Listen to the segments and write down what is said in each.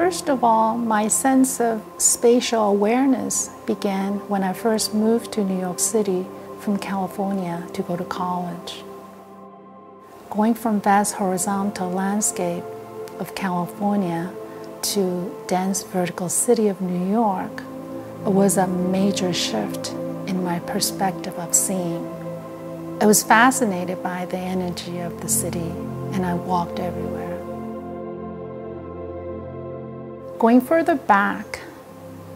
First of all, my sense of spatial awareness began when I first moved to New York City from California to go to college. Going from vast horizontal landscape of California to dense vertical city of New York was a major shift in my perspective of seeing. I was fascinated by the energy of the city, and I walked everywhere. Going further back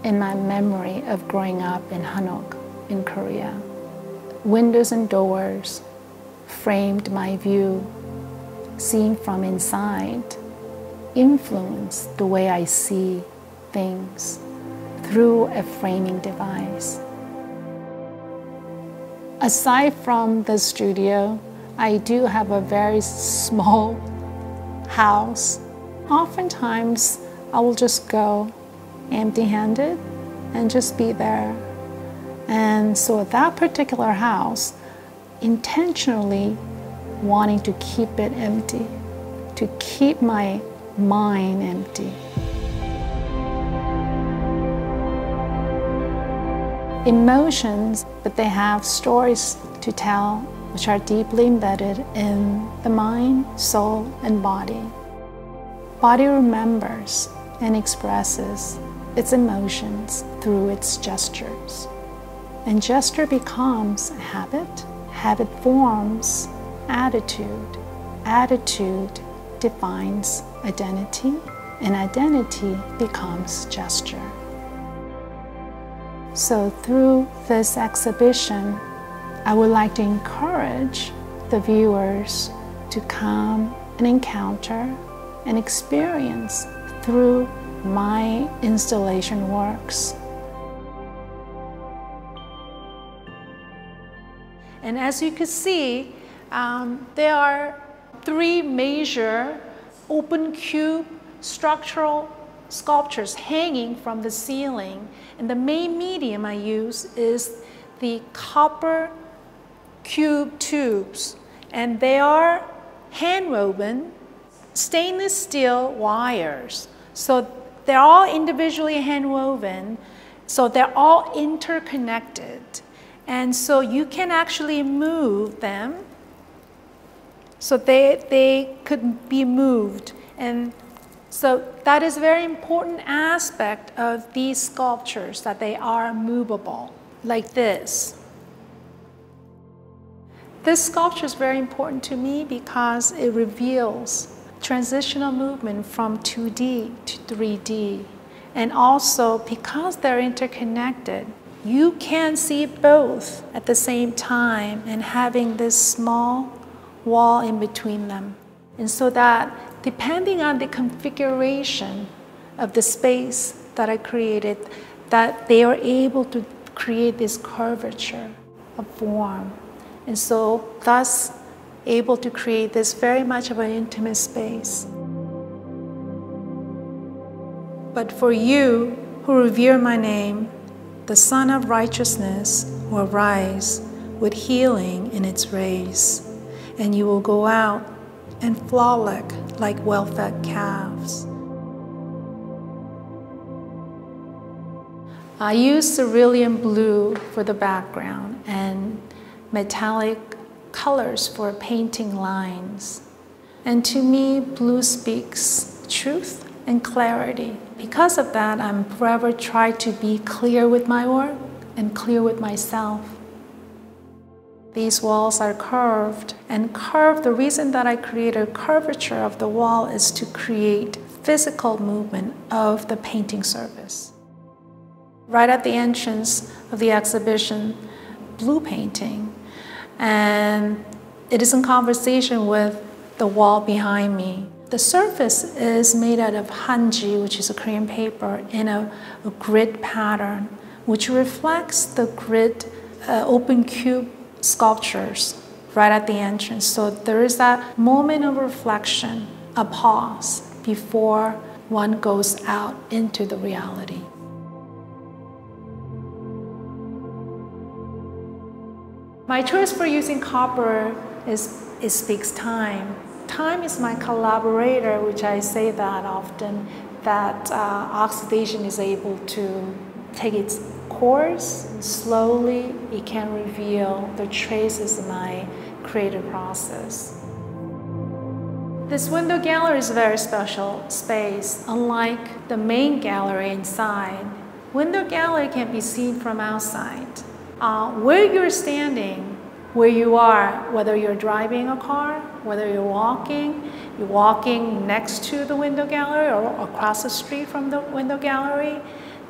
in my memory of growing up in Hanok in Korea, windows and doors framed my view, seen from inside, influence the way I see things through a framing device. Aside from the studio, I do have a very small house. Oftentimes, I will just go empty-handed and just be there. And so that particular house, intentionally wanting to keep it empty, to keep my mind empty. Emotions, but they have stories to tell which are deeply embedded in the mind, soul, and body. Body remembers and expresses its emotions through its gestures. And gesture becomes habit. Habit forms attitude. Attitude defines identity, and identity becomes gesture. So through this exhibition, I would like to encourage the viewers to come and encounter and experience through my installation works. And as you can see, there are three major open cube structural sculptures hanging from the ceiling. And the main medium I use is the copper cube tubes. And they are hand-woven stainless steel wires. So they're all individually hand-woven, so they're all interconnected. And so you can actually move them, so they could be moved. And so that is a very important aspect of these sculptures, that they are movable, like this. This sculpture is very important to me because it reveals transitional movement from 2D to 3D. And also, because they're interconnected, you can see both at the same time and having this small wall in between them. And so that depending on the configuration of the space that I created, that they are able to create this curvature of form. And so thus able to create this very much of an intimate space. But for you who revere my name, the Sun of Righteousness will rise with healing in its rays, and you will go out and frolic like well-fed calves. I use cerulean blue for the background and metallic colors for painting lines. And to me, blue speaks truth and clarity. Because of that, I'm forever trying to be clear with my work and clear with myself. These walls are curved, and the reason that I create a curvature of the wall is to create physical movement of the painting surface. Right at the entrance of the exhibition, blue painting, and it is in conversation with the wall behind me. The surface is made out of hanji, which is a Korean paper, in a grid pattern, which reflects the grid open cube sculptures right at the entrance. So there is that moment of reflection, a pause before one goes out into the reality. My choice for using copper is it speaks time. Time is my collaborator, which I say that often, that oxidation is able to take its course. Slowly, it can reveal the traces of my creative process. This window gallery is a very special space. Unlike the main gallery inside, window gallery can be seen from outside. Where you're standing, where you are, whether you're driving a car, whether you're walking next to the window gallery or across the street from the window gallery,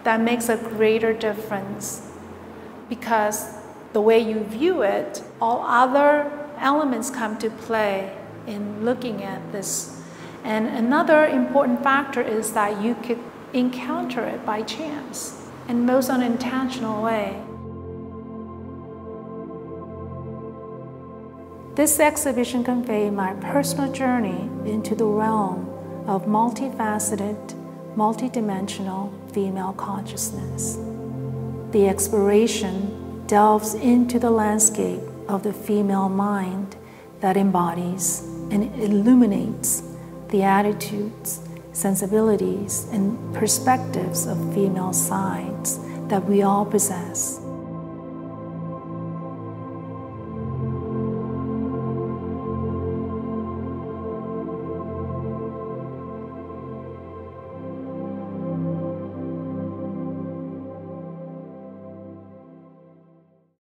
that makes a greater difference because the way you view it, all other elements come to play in looking at this. And another important factor is that you could encounter it by chance in most unintentional way. This exhibition conveys my personal journey into the realm of multifaceted, multidimensional female consciousness. The exploration delves into the landscape of the female mind that embodies and illuminates the attitudes, sensibilities, and perspectives of female sides that we all possess.